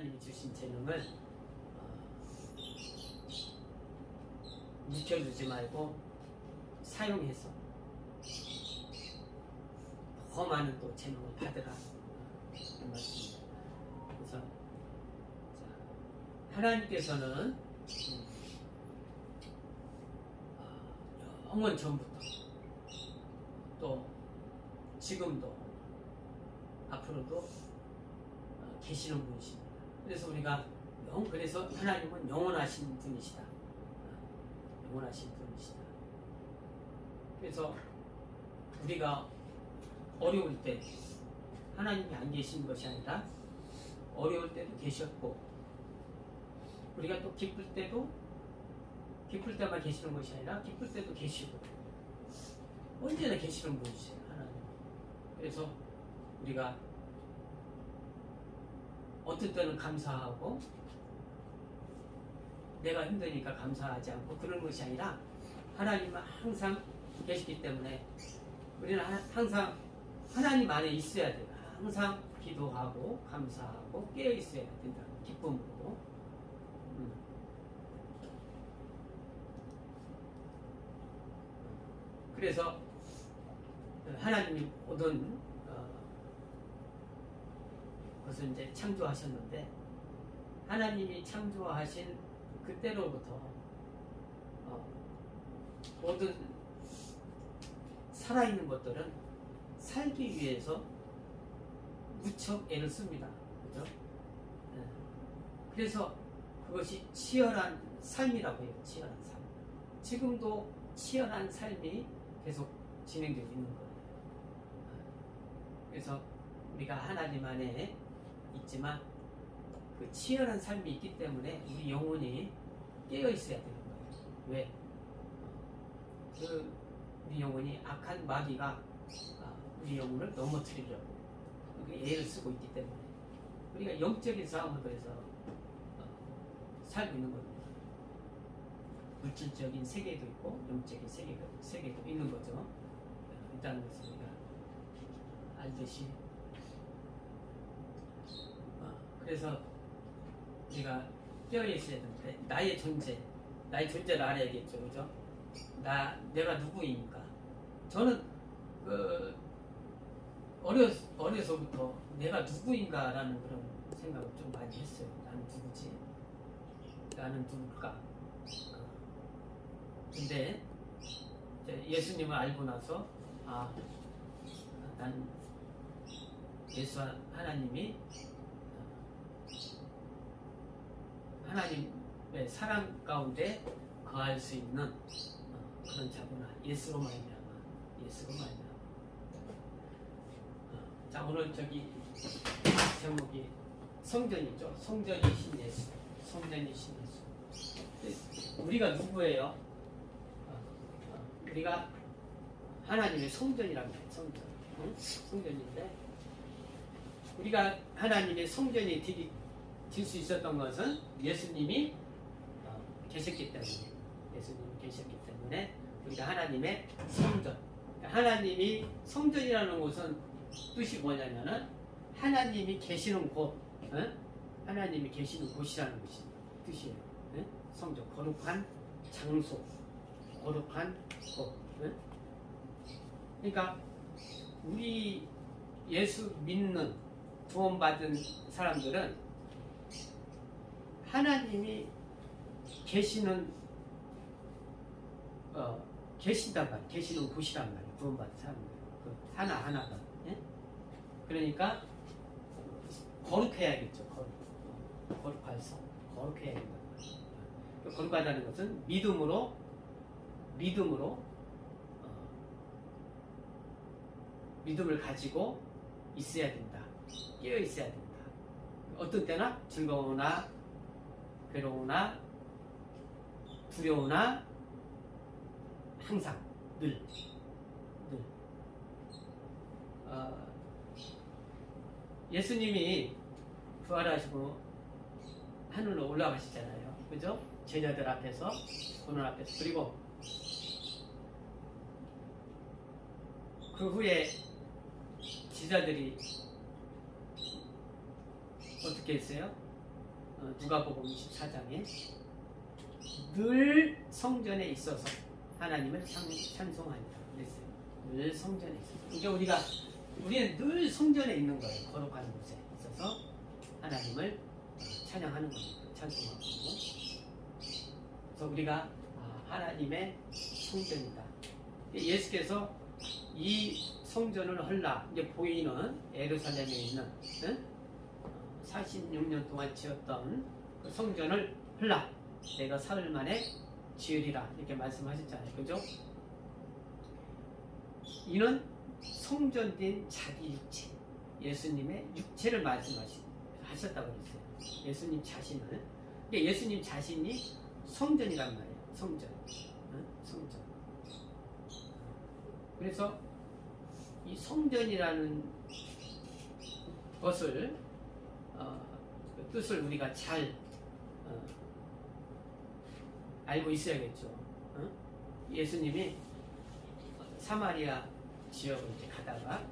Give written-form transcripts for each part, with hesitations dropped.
하나님이 주신 재능을 묵혀두지 말고 사용해서 더 많은 또 재능을 받으라 그 말씀입니다. 그래서 하나님께서는 영원 전부터 또 지금도 앞으로도 계시는 분이십니다. 그래서 우리가 그래서 하나님은 영원하신 분이시다. 영원하신 분이시다. 그래서 우리가 어려울 때 하나님이 안 계신 것이 아니라 어려울 때도 계셨고, 우리가 또 기쁠 때만 계시는 것이 아니라 기쁠 때도 계시고 언제나 계시는 분이세요, 하나님. 그래서 우리가 어떤 때는 감사하고 내가 힘드니까 감사하지 않고 그런 것이 아니라 하나님은 항상 계시기 때문에 우리는 항상 하나님 안에 있어야 돼요. 항상 기도하고 감사하고 깨어 있어야 된다. 기쁨으로. 그래서 하나님이 모든 것을 이제 창조하셨는데, 하나님이 창조하신 그때로부터 모든 살아있는 것들은 살기 위해서 무척 애를 씁니다. 그죠? 그래서 그것이 치열한 삶이라고 해요. 치열한 삶. 지금도 치열한 삶이 계속 진행되고 있는 거예요. 그래서 우리가 하나님 안에 있지만 그 치열한 삶이 있기 때문에 우리 영혼이 깨어 있어야 되는 거예요. 왜? 우리 영혼이 악한 마귀가 우리 영혼을 넘어뜨리려고 애를 쓰고 있기 때문에 우리가 영적인 싸움을 해서 살고 있는 겁니다. 물질적인 세계도 있고 영적인 세계도 있는 거죠. 일단은 것을 우리가 알듯이, 그래서 우리가 깨어 있어야 되는데 나의 존재를 알아야겠죠, 그죠? 내가 누구입니까? 저는 어려서부터 내가 누구인가라는 그런 생각을 좀 많이 했어요. 나는 누구지? 나는 누굴까? 근데 예수님을 알고 나서 난 예수 하나님이 하나님의 사랑 가운데 거할 수 있는 그런 자구나. 예수로 말미암아. 자, 오늘 제목이 성전이죠. 성전이신 예수. 우리가 누구예요? 우리가 하나님의 성전이라고 해요. 성전인데, 우리가 하나님의 성전이 될 수 있었던 것은 예수님이 계셨기 때문에 우리가 하나님의 성전. 하나님이 성전이라는 것은 뜻이 뭐냐면은 하나님이 계시는 곳, 하나님이 계시는 곳이라는 것이 뜻이에요. 성전, 거룩한 장소, 거룩한 곳. 그러니까 우리 예수 믿는 구원받은 사람들은 하나님이 계시는 계시는 곳이란 말이에요. 구원받은 사람들 하나하나가. 그러니까 거룩해야겠죠. 거룩해야 된다. 거룩하다는 것은 믿음으로 믿음을 가지고 있어야 된다. 깨어 있어야 된다. 어떤 때나 즐거우나 괴로우나 두려우나 항상 늘 예수님이 부활하시고 하늘로 올라가시잖아요. 그죠? 제자들 앞에서, 고난 앞에서. 그리고 그 후에 제자들이 어떻게 했어요? 누가복음 24장에 늘 성전에 있어서 하나님을 찬송하니라 그랬어요. 늘 성전에 있어서. 그러니까 우리는 늘 성전에 있는 거예요. 거룩한 곳에 있어서 하나님을 찬양하는 겁니다. 찬송하고. 그래서 우리가 하나님의 성전이다. 예수께서 이 성전을 헐라 이제 보이는 예루살렘에 있는 46년 동안 지었던 그 성전을 헐라 내가 사흘 만에 지으리라 이렇게 말씀하셨잖아요. 그죠? 이는 성전된 자기 육체 예수님의 육체를 말씀하셨다고 그랬어요. 예수님 자신을. 그러니까 예수님 자신이 성전이란 말이에요. 성전. 성전. 그래서 이 성전이라는 것을 그 뜻을 우리가 잘 알고 있어야겠죠. 예수님이 사마리아 지역을 이제 가다가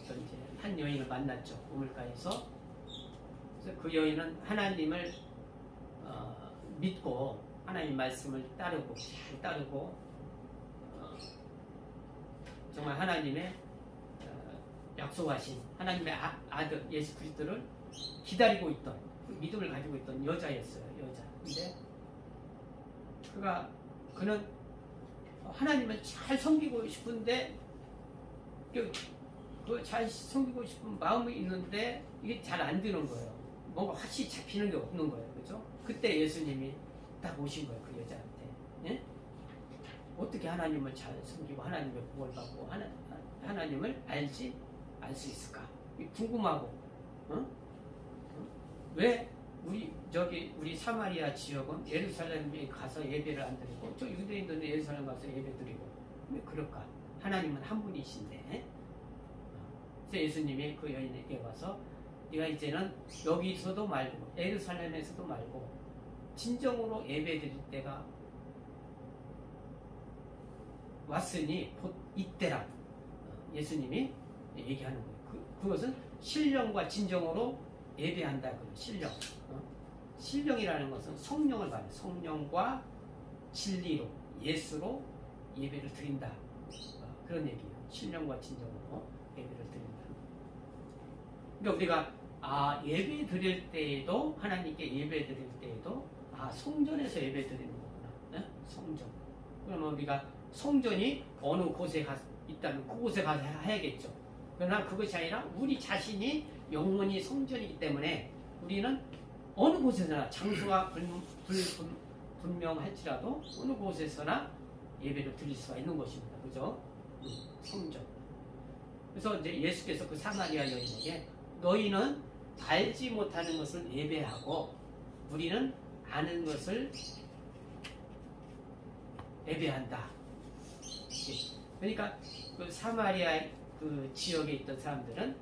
어떤 이제 한 여인을 만났죠. 우물가에서. 그래서 그 여인은 하나님을 믿고 하나님 말씀을 따르고 잘 따르고 정말 하나님의 약속하신 하나님의 아들 예수 그리스도를 기다리고 있던 그 믿음을 가지고 있던 여자였어요. 여자. 근데 그는 하나님을 잘 섬기고 싶은데 그 잘 섬기고 싶은 마음이 있는데 이게 잘 안 되는 거예요. 뭔가 확실히 잡히는 게 없는 거예요. 그죠? 그때 예수님이 딱 오신 거예요. 그 여자한테. 예? 어떻게 하나님을 잘 섬기고 하나님의 복을 받고 하나님을 알 수 있을까? 궁금하고 왜 우리 사마리아 지역은 예루살렘에 가서 예배를 안 드리고 저 유대인들은 예루살렘 가서 예배 드리고 왜 그럴까? 하나님은 한 분이신데. 그래서 예수님이 그 여인에게 와서 네가 이제는 여기서도 말고 예루살렘에서도 말고 진정으로 예배 드릴 때가 왔으니 곧 이때라. 예수님이 얘기하는 거예요. 그것은 신령과 진정으로 예배한다. 신령. 신령이라는 것은 성령을 말해요. 성령과 진리로 예수로 예배를 드린다. 그런 얘기예요. 신령과 진정으로 예배를 드린다. 그러니까 우리가 예배 드릴 때에도 하나님께 예배 드릴 때에도 성전에서 예배 드리는 거구나. 성전. 그러면 우리가 성전이 어느 곳에 있다면 그곳에 가서 해야겠죠. 그러나 그것이 아니라 우리 자신이 영원히 성전이기 때문에 우리는 어느 곳에서나 장소가 분명할지라도 어느 곳에서나 예배를 드릴 수가 있는 것입니다. 그죠? 성전. 그래서 이제 예수께서 그 사마리아 여인에게 너희는 알지 못하는 것을 예배하고 우리는 아는 것을 예배한다. 그러니까 그 사마리아 그 지역에 있던 사람들은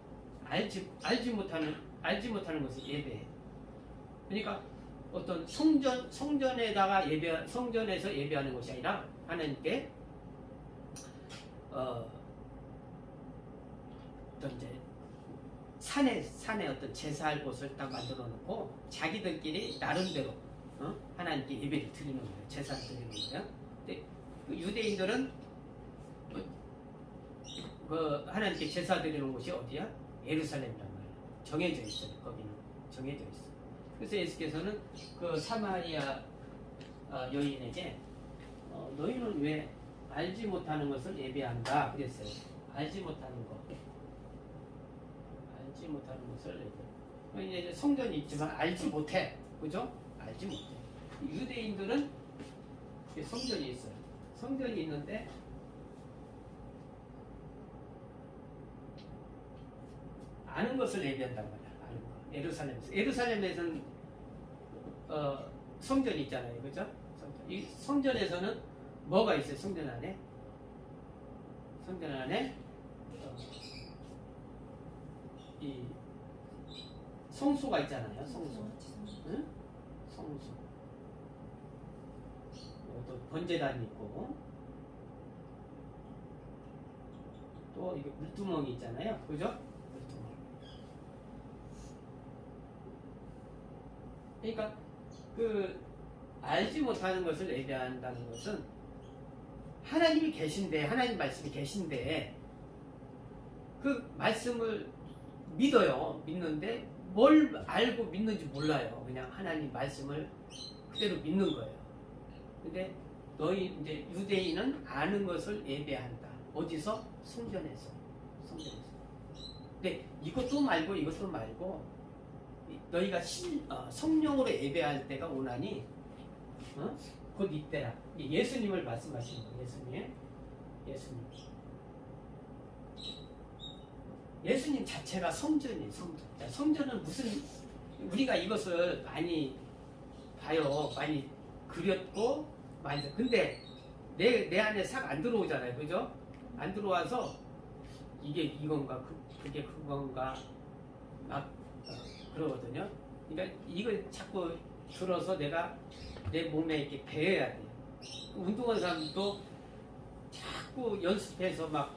알지 못하는 것을 예배해. 그러니까 어떤 성전에서 예배하는 것이 아니라 하나님께 어떤 이제 산에 어떤 제사할 곳을 딱 만들어 놓고 자기들끼리 나름대로 하나님께 예배를 드리는 거예요. 제사를 드리는 거예요. 근데 그 유대인들은 그 하나님께 제사 드리는 곳이 어디야? 예루살렘이란 말이에요. 정해져 있어요. 거기는 정해져 있어요. 그래서 예수께서는 그 사마리아 여인에게 너희는 왜 알지 못하는 것을 예배한다 그랬어요. 알지 못하는 것. 알지 못하는 것을 예배. 이제 성전이 있지만 알지 못해. 그죠? 알지 못해. 유대인들은 성전이 있어요. 성전이 있는데 아는 것을 예배한단 말이야. 아는 거. 예루살렘에서는 성전이 있잖아요. 그죠? 이 성전에서는 뭐가 있어요? 성전 안에 이 성소가 있잖아요. 성소. 응? 성소. 또 번제단이 있고 또 이게 물두멍이 있잖아요. 그죠? 물두멍. 그러니까 그 알지 못하는 것을 예배한다는 것은 하나님이 계신데, 하나님 말씀이 계신데 그 말씀을 믿어요. 믿는데 뭘 알고 믿는지 몰라요. 그냥 하나님 말씀을 그대로 믿는 거예요. 근데 너희 이제 유대인은 아는 것을 예배한다. 어디서? 성전에서. 근데 이것도 말고 너희가 성령으로 예배할 때가 오나니 곧 이때라. 예수님을 말씀하시는 거예요. 예수님 자체가 성전이에요. 성전은 무슨, 우리가 이것을 많이 봐요. 많이 그렸고 근데 내 안에 싹 안 들어오잖아요. 그죠? 안 들어와서 이게 이건가 그게 그건가 막 그러거든요. 그러니까 이걸 자꾸 들어서 내가 내 몸에 이렇게 배워야 돼요. 운동하는 사람도 자꾸 연습해서 막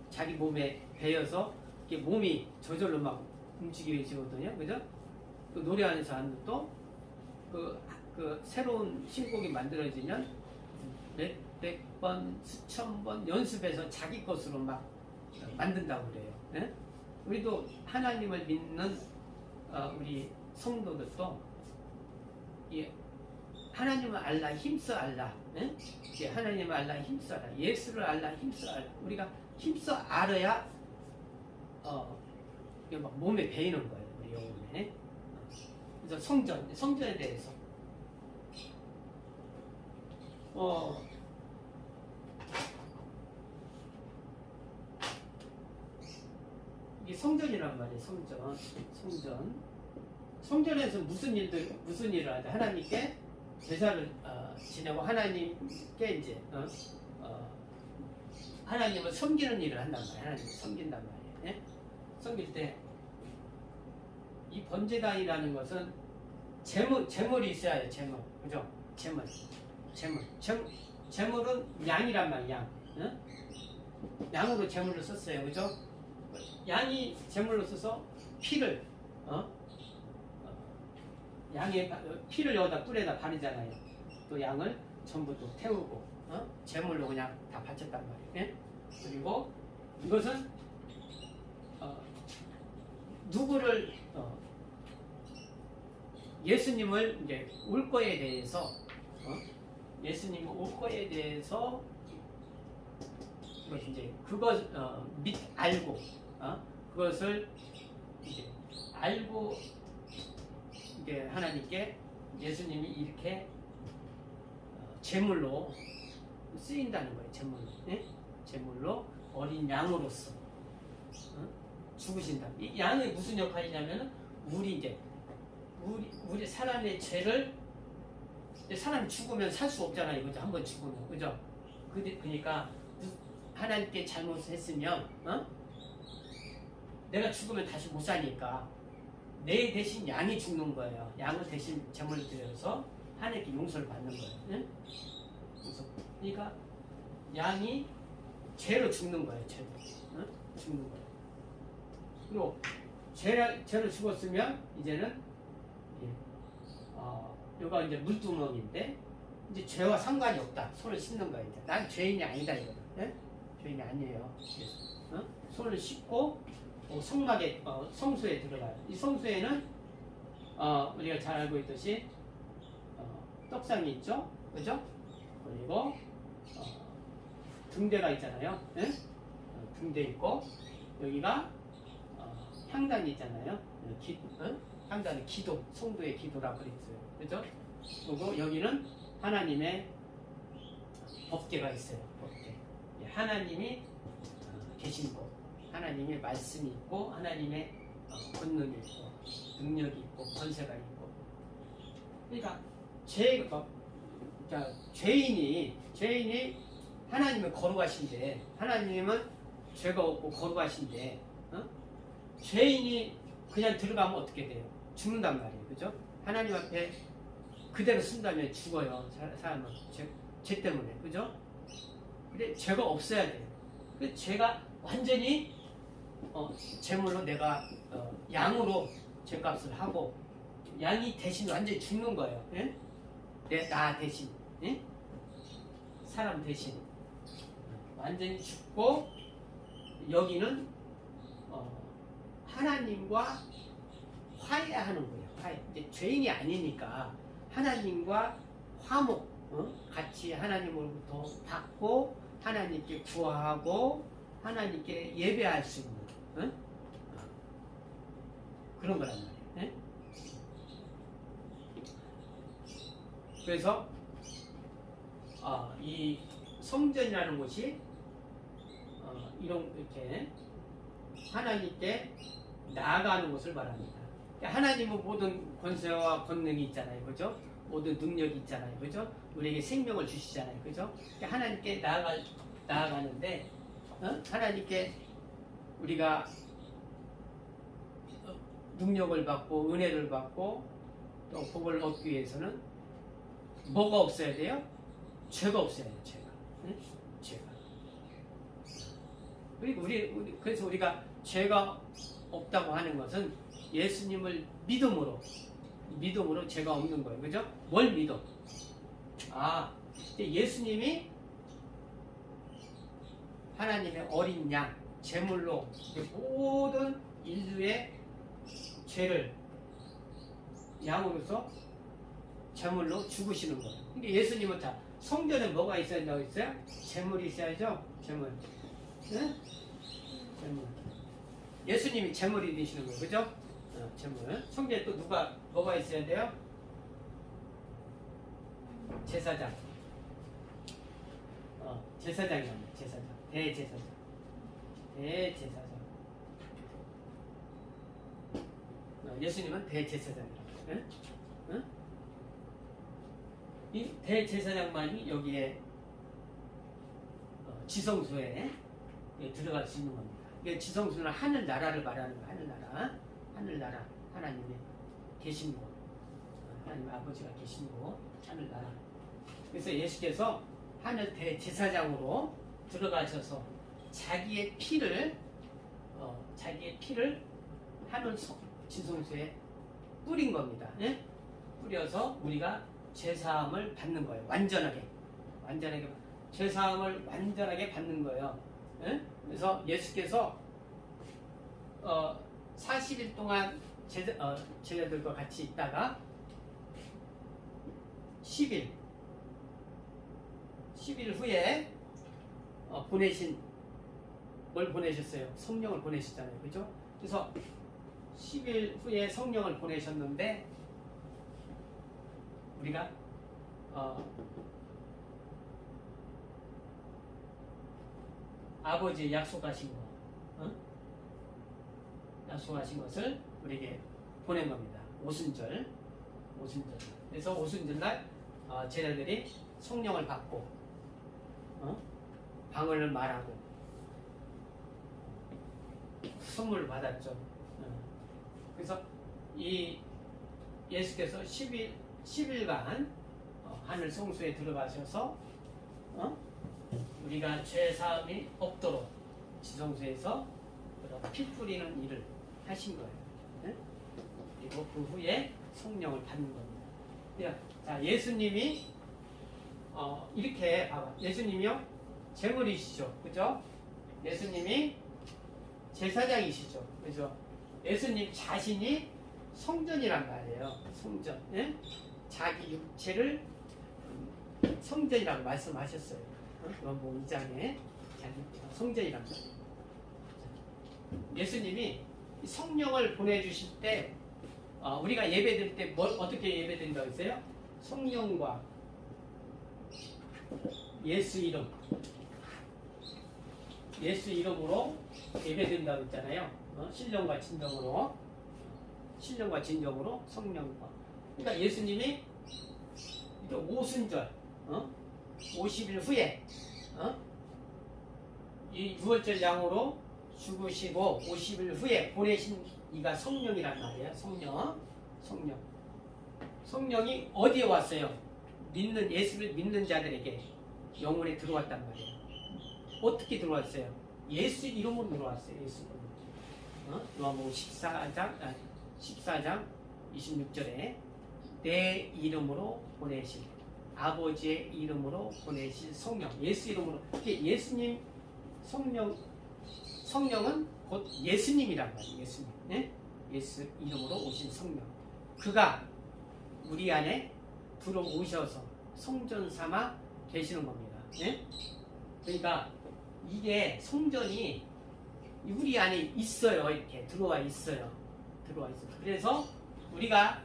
자기 몸에 배어서 이렇게 몸이 저절로 막 움직여지거든요. 그죠? 또 노래하는 사람들도 그 새로운 신곡이 만들어지면 몇백 번, 수천 번 연습해서 자기 것으로 막 만든다고 그래요. 네? 우리도 하나님을 믿는 우리 성도들도 하나님을 알라 힘써 알라, 네? 하나님을 알라 힘써 알라, 예수를 알라 힘써 알라. 우리가 힘써 알아야 이게 막 몸에 배이는 거예요. 우리 영혼에. 그래서 성전에 대해서 이게 성전이란 말이에요. 성전에서 무슨 일을 하죠? 하나님께 제사를 지내고 하나님께 이제 하나님을 섬기는 일을 한단 말이에요. 하나님을 섬긴단 말이에요. 예? 섬길 때 이 번제단이라는 것은 재물이 있어야 해요. 재물, 그죠? 재물은 양이란 말이에요. 양. 응? 양으로 재물을 썼어요. 그죠? 양이 재물로 써서 피를 양의 피를 여기다 뿔에다 바르잖아요. 또 양을 전부 또 태우고 제물로 그냥 다 바쳤단 말이에요. 예? 그리고 이것은 누구를 예수님을 이제 올 거에 대해서 예수님 올 거에 대해서 이제 그것 알고 그것을 이제 알고 이게 하나님께 예수님이 이렇게 제물로 쓰인다는 거예요. 제물로, 예? 제물로 어린 양으로서 죽으신다. 이 양이 무슨 역할이냐면은 우리 사람의 죄를 사람이 죽으면 살 수 없잖아요. 그죠? 한번 죽으면, 그죠? 그러니까 하나님께 잘못했으면 내가 죽으면 다시 못 사니까 내 대신 양이 죽는 거예요. 양을 대신 제물을 드려서 하나님께 용서를 받는 거예요. 응? 그러니까 양이 죄로 죽는 거예요. 죄로 죽는 거예요. 그리고 죄로 죽었으면 이제는 여기가 이제 물두멍인데 이제 죄와 상관이 없다. 손을 씻는 거예요. 이제. 난 죄인이 아니다 이거는. 네? 죄인이 아니에요. 손을 씻고 성막에 성소에 들어가요. 이 성소에는 우리가 잘 알고 있듯이 떡상이 있죠, 그죠? 그리고 등대가 있잖아요. 네? 등대 있고 여기가 향단이 있잖아요. 향단은 기도, 성도의 기도라고 그랬어요, 그죠? 그리고 여기는 하나님의 법궤가 있어요. 법궤. 하나님이 계신 곳. 하나님의 말씀이 있고 하나님의 권능이 있고 능력이 있고 권세가 있고. 그러니까 죄인이 하나님은 거룩하신데 하나님은 죄가 없고 거룩하신데 죄인이 그냥 들어가면 어떻게 돼요? 죽는단 말이에요. 그죠? 하나님 앞에 그대로 쓴다면 죽어요. 사람은 죄 때문에. 그죠? 근데 죄가 없어야 돼요. 그 죄가 완전히 제물로 내가 양으로 죄값을 하고 양이 대신 완전히 죽는 거예요. 예? 나 대신, 예? 사람 대신 완전히 죽고, 여기는 하나님과 화해하는 거예요. 화해. 이제 죄인이 아니니까 하나님과 화목, 같이 하나님으로부터 받고 하나님께 구하고 하나님께 예배할 수 있는 그런 거란 말이에요. 예? 그래서 이 성전이라는 곳이 이렇게 하나님께 나아가는 것을 말합니다. 하나님은 모든 권세와 권능이 있잖아요, 그죠? 모든 능력이 있잖아요, 그죠? 우리에게 생명을 주시잖아요, 그죠? 하나님께 나아가는데, 하나님께 우리가 능력을 받고 은혜를 받고 또 복을 얻기 위해서는 뭐가 없어야 돼요? 죄가 없어야 돼요, 죄가. 응? 죄가. 그리고 그래서 우리가 죄가 없다고 하는 것은 예수님을 믿음으로 죄가 없는 거예요. 그죠? 뭘 믿어? 예수님이 하나님의 어린 양, 제물로 모든 인류의 죄를 양으로서 제물로 죽으시는 거예요. 근데 예수님은 다 성전에 뭐가 있어야 된다고 했어요? 제물이 있어야죠. 제물. 네? 제물. 예수님이 제물이 되시는 거예요. 그죠? 제물. 성전에 또 뭐가 있어야 돼요? 제사장. 제사장이랍니다. 제사장. 대제사장. 예수님은 대제사장이랍니다. 네? 응? 이 대제사장만이 여기에 지성소에 들어갈 수 있는 겁니다. 지성소는 하늘나라를 말하는 거예요. 하늘나라. 하나님이 계신 곳. 하나님 아버지가 계신 곳. 하늘나라. 그래서 예수께서 하늘 대제사장으로 들어가셔서 자기의 피를 하늘 지성소에 뿌린 겁니다. 예? 뿌려서 우리가 죄사함을 받는 거예요. 완전하게 죄사함을 완전하게 받는 거예요. 예? 그래서 예수께서 40일 동안 제자들과 같이 있다가 10일 후에 뭘 보내셨어요? 성령을 보내셨잖아요. 그죠? 그래서 10일 후에 성령을 보내셨는데 우리가 아버지 약속하신 것을 우리에게 보낸 겁니다. 오순절. 그래서 오순절날 제자들이 성령을 받고 방언을 말하고 선물을 받았죠. 그래서 이 예수께서 10일간 하늘 성소에 들어가셔서 우리가 죄 사함이 없도록 지성소에서 피 뿌리는 일을 하신 거예요. 그리고 그 후에 성령을 받는 겁니다. 자, 예수님이 이렇게 봐봐. 예수님이요 제물이시죠, 그죠? 예수님이 제사장이시죠. 그래서 예수님 자신이 성전이란 말이에요. 성전. 예? 자기 육체를 성전이라고 말씀하셨어요. 요한복음 2장에 성전이란 말이에요. 예수님이 성령을 보내주실 때 우리가 예배드릴 때 어떻게 예배드린다고 했어요? 성령과 예수 이름으로 예배드린다고 했잖아요. 신령과 진정으로 성령과. 그러니까 예수님이 오순절 50일 후에 이 유월절 양으로 죽으시고 50일 후에 보내신 이가 성령이란 말이에요. 성령이 어디에 왔어요? 예수를 믿는 자들에게 영혼에 들어왔단 말이에요. 어떻게 들어왔어요? 예수 이름으로 들어왔어요. 예수 이름으로. 요한복음 14장 26절에 내 이름으로 보내실 아버지의 이름으로 보내실 성령, 예수 이름으로. 예수님 성령은 곧 예수님이란 말이에요. 예수님. 예? 예수 이름으로 오신 성령. 그가 우리 안에 들어오셔서 성전 삼아 계시는 겁니다. 예? 그러니까 이게 성전이 우리 안에 있어요. 이렇게 들어와 있어요. 그래서 우리가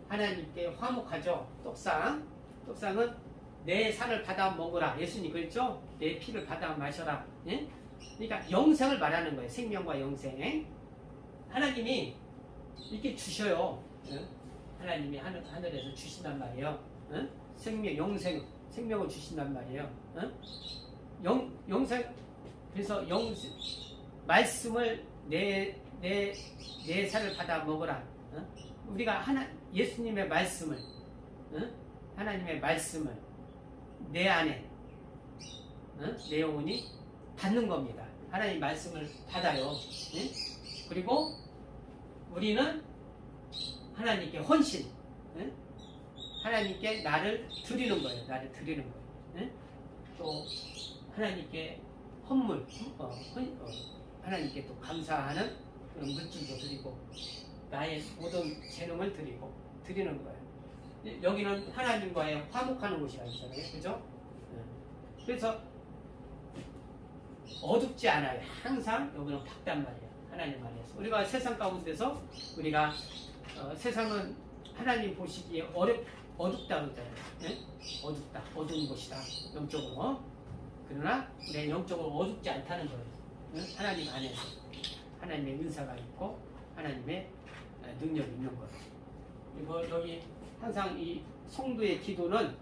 하나님께 화목하죠. 떡상은 내 살을 받아 먹으라. 예수님 그랬죠? 내 피를 받아 마셔라. 예? 그러니까 영생을 말하는 거예요. 생명과 영생. 하나님이 이렇게 주셔요. 예? 하나님이 하늘에서 주신단 말이에요. 예? 생명을 주신단 말이에요. 예? 영생, 그래서 말씀을 내 살을 받아 먹으라. 우리가 예수님의 말씀을, 하나님의 말씀을 내 안에, 내 영혼이 받는 겁니다. 하나님 말씀을 받아요. 그리고 우리는 하나님께 헌신, 하나님께 나를 드리는 거예요. 또 하나님께 헌물, 하나님께 또 감사하는 그런 물질도 드리고 나의 모든 재능을 드리는 거예요. 여기는 하나님과의 화목하는 곳이 아니잖아요. 그죠? 그래서 어둡지 않아요. 항상 여기는 밝단 말이에요. 하나님 안에서. 우리가 세상 가운데서 우리가 세상은 하나님 보시기에 어둡다 그러잖아요. 어둡다. 어두운 곳이다. 영적으로. 그러나 우리는 영적으로 어둡지 않다는 거예요. 하나님 안에서. 하나님의 은사가 있고 하나님의 능력이 있는 거예요. 그리고 여기 항상 이 성도의 기도는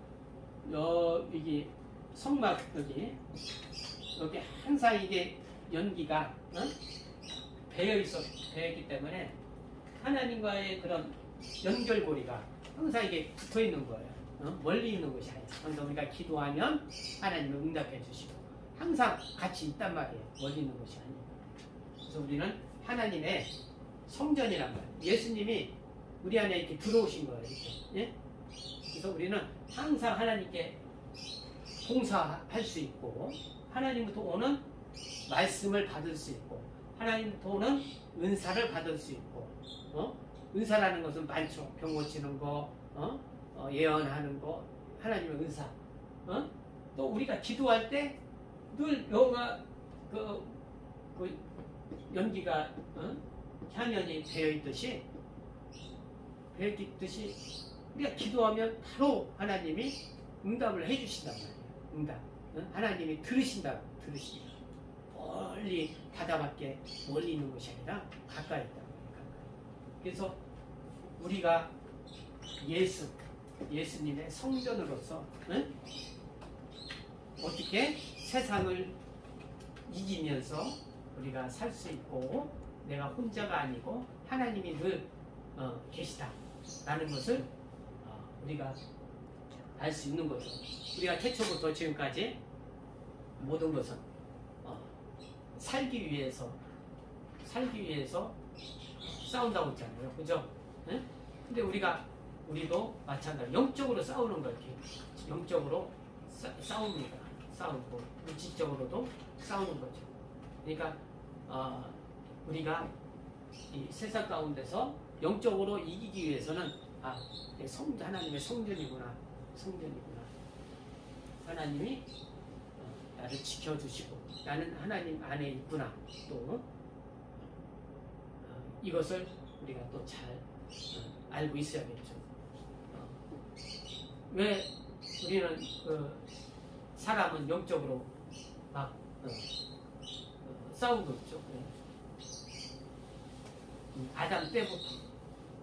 여기 성막 여기 항상 이게 연기가 배어있기 때문에 하나님과의 그런 연결고리가 항상 이게 붙어 있는 거예요. 멀리 있는 것이 아니에요. 그래서 우리가 기도하면 하나님을 응답해 주시고 항상 같이 있단 말이에요. 멀리 있는 것이 아니에요. 그래서 우리는 하나님의 성전이란 말이에요. 예수님이 우리 안에 이렇게 들어오신 거예요. 이렇게. 예? 그래서 우리는 항상 하나님께 봉사할 수 있고 하나님부터 오는 말씀을 받을 수 있고 하나님부터 오는 은사를 받을 수 있고 은사라는 것은 많죠. 병 고치는 거, 예언하는 거, 하나님의 은사. 또 우리가 기도할 때 늘 여가 그 연기가 향연이 되어 있듯이 우리가 기도하면 바로 하나님이 응답을 해주신단 말이에요. 응답. 하나님이 들으시기 멀리 바다밖에 멀리 있는 것이 아니라 가까이 있단 말이에요. 가까이. 그래서 우리가 예수님의 성전으로서 어떻게 세상을 이기면서 우리가 살 수 있고 내가 혼자가 아니고 하나님이 늘 계시다라는 것을 우리가 알 수 있는 거죠. 우리가 태초부터 지금까지 모든 것은 살기 위해서 싸운다고 했잖아요. 그죠? 근데 우리도 마찬가지 영적으로 싸우는 거예요. 영적으로 싸웁니다. 싸우고 물질적으로도 싸우는 거죠. 그러니까 우리가 이 세상 가운데서 영적으로 이기기 위해서는 하나님의 성전이구나. 하나님이 나를 지켜주시고 나는 하나님 안에 있구나. 또 이것을 우리가 또 잘 알고 있어야겠죠. 왜 우리는 사람은 영적으로 막 싸우고 있죠. 아담 때부터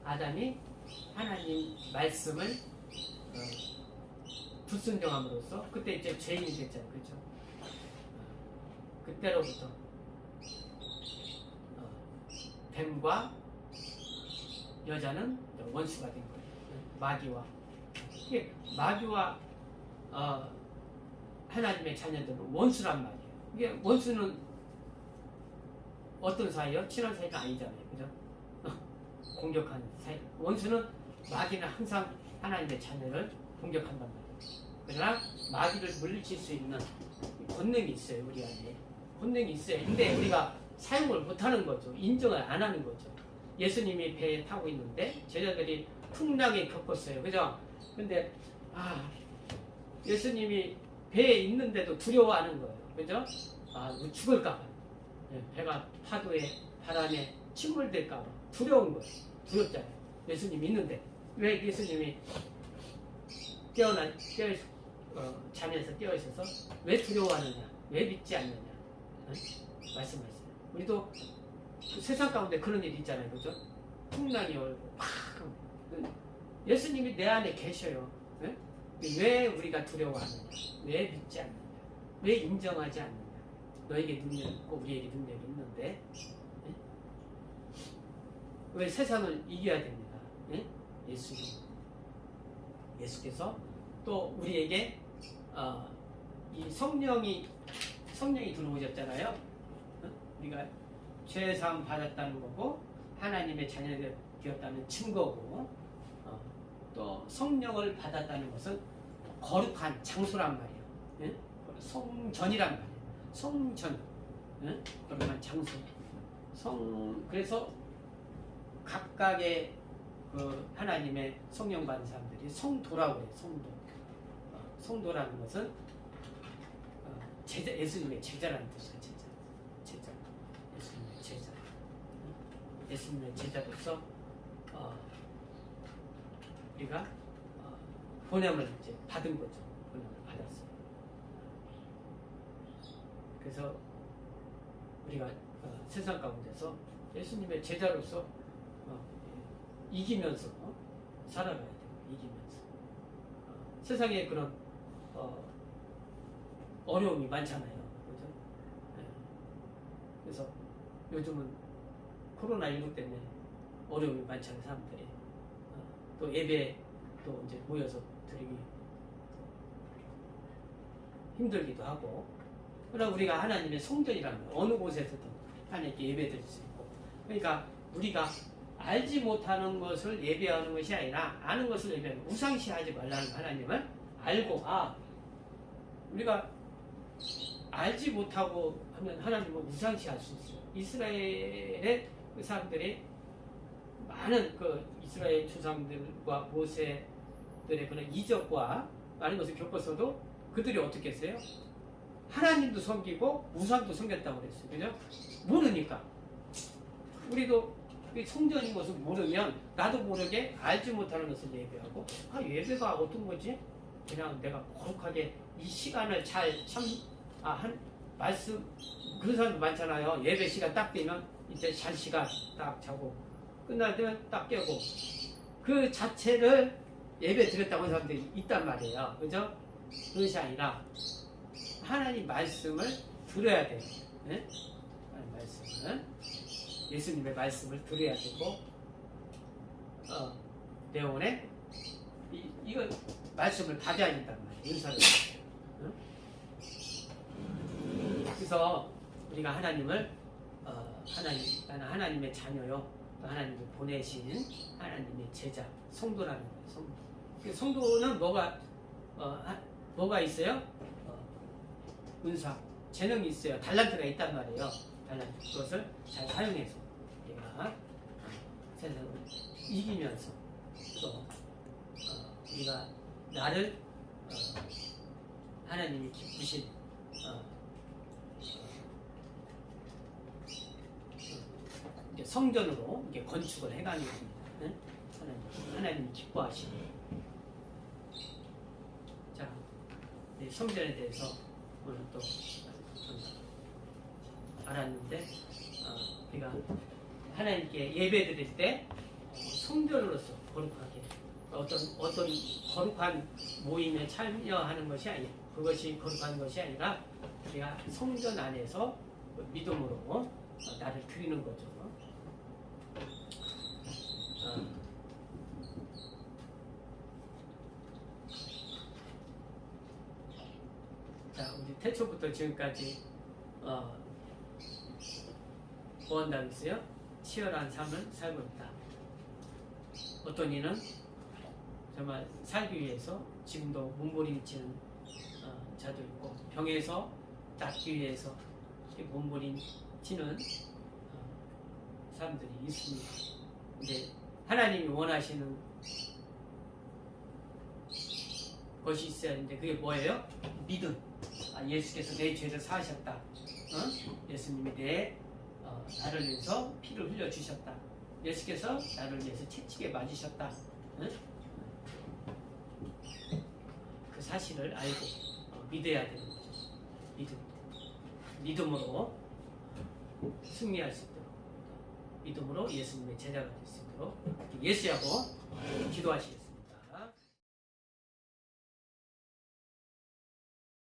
아담이 하나님 말씀을 불순종함으로써 그때 이제 죄인이 됐잖아요. 그렇죠? 그때로부터 뱀과 여자는 원수가 된 거예요. 마귀와 하나님의 자녀들은 원수란 말이에요. 이게 원수는 어떤 사이요? 친한 사이가 아니잖아요. 그죠? 공격하는 사이. 원수는 마귀는 항상 하나님의 자녀를 공격한단 말이에요. 그러나 마귀를 물리칠 수 있는 권능이 있어요. 우리 안에 권능이 있어요. 근데 우리가 사용을 못하는 거죠. 인정을 안 하는 거죠. 예수님이 배에 타고 있는데 제자들이 풍랑에 겪었어요. 그죠? 근데 예수님이 배에 있는데도 두려워하는 거예요. 그죠? 죽을까 봐. 배가 파도에 바람에 침몰될까 봐 두려운 거예요. 두렵잖아요. 예수님이 있는데. 왜 예수님이 잠에서 깨어있어서 왜 두려워하느냐? 왜 믿지 않느냐? 말씀하세요. 우리도 세상 가운데 그런 일이 있잖아요. 그죠? 풍랑이 오고 팍 예수님이 내 안에 계셔요. 네? 왜 우리가 두려워하느냐? 왜 믿지 않느냐? 왜 인정하지 않느냐? 너에게 능력이 있고 우리에게 능력이 있는데 네? 왜 세상을 이겨야 됩니다. 네? 예수께서 또 우리에게 이 성령이 들어오셨잖아요. 우리가 죄사함 받았다는 거고 하나님의 자녀가 되었다는 증거고 또 성령을 받았다는 것은 거룩한 장소란 말이에요. 예? 성전이란 말이에요. 성전, 예? 거룩한 장소. 그래서 각각의 그 하나님의 성령 받은 사람들이 성도라고 해요. 성도. 성도라는 것은 예수님의 제자라는 뜻이에요. 제자. 예수님의 제자. 예수님의 제자로서 우리가 보냄을 이제 받은 거죠. 보냄을 받았어요. 그래서 우리가 세상 가운데서 예수님의 제자로서 이기면서 살아가야 돼요. 이기면서 세상에 그런 어려움이 많잖아요. 그죠? 네. 그래서 요즘은 코로나19 때문에 어려움이 많잖아요. 사람들이 또 예배 또 이제 모여서 드리기 힘들기도 하고. 그러나 우리가 하나님의 성전이라는 거예요. 어느 곳에서든 하나님께 예배 드릴 수 있고. 그러니까 우리가 알지 못하는 것을 예배하는 것이 아니라 아는 것을 예배하는 거예요. 우상시하지 말라는 하나님을 알고 우리가 알지 못하고 하면 하나님은 우상시할 수 있어요. 이스라엘의 그 사람들이 많은 그 이스라엘 조상들과 모세들의 그런 이적과 많은 것을 겪었어도 그들이 어떻게 했어요? 하나님도 섬기고 우상도 섬겼다고 그랬어요. 그죠? 모르니까. 우리도 성전인 것을 모르면 나도 모르게 알지 못하는 것을 예배하고 예배가 어떤 거지? 그냥 내가 거룩하게 이 시간을 한 말씀 그런 사람도 많잖아요. 예배 시간 딱 되면 이제 잘 시간 딱 자고 끝날 때면 딱 깨고 그 자체를 예배 드렸다고 하는 사람들이 있단 말이에요. 그죠? 그것이 아니라 하나님 말씀을 들어야 돼요. 네? 하나님 말씀을 예수님의 말씀을 들어야 되고 내 안에 이거 말씀을 받아야 된단 말이에요. 은사를. 그래서 우리가 하나님을 나는 하나님의 자녀요. 또 하나님을 보내신 하나님의 제자, 성도라는 거예요. 성도. 그 성도는 뭐가 있어요? 은사, 재능이 있어요. 달란트가 있단 말이에요. 달란트. 그것을 잘 사용해서 우리가 세상을 이기면서 또 우리가 나를 하나님이 기쁘신 이제 성전으로 이게 건축을 해가는 겁니다. 네? 하나님이 기뻐하시는. 자, 성전에 대해서 오늘 또 알았는데 우리가 하나님께 예배드릴 때 성전으로서 거룩하게 어떤 거룩한 모임에 참여하는 것이 아니야. 그것이 거룩한 것이 아니라 우리가 성전 안에서 믿음으로 나를 드리는 거죠. 자, 우리 태초부터 지금까지 뭐 한다고 했어요? 치열한 삶을 살고 있다. 어떤 이는 정말 살기 위해서 지금도 몸부림치는 자도 있고, 병에서 낫기 위해서 몸부림치는 사람들이 있습니다. 근데 하나님이 원하시는 것이 있어야 하는데 그게 뭐예요? 믿음. 예수께서 내 죄를 사하셨다. 예수님이 나를 위해서 피를 흘려주셨다. 예수께서 나를 위해서 채찍에 맞으셨다. 그 사실을 알고 믿어야 되는 거죠. 믿음으로 승리할 수 있도록, 믿음으로 예수님의 제자가 될 수 있도록 예수하고 기도하시겠습니다.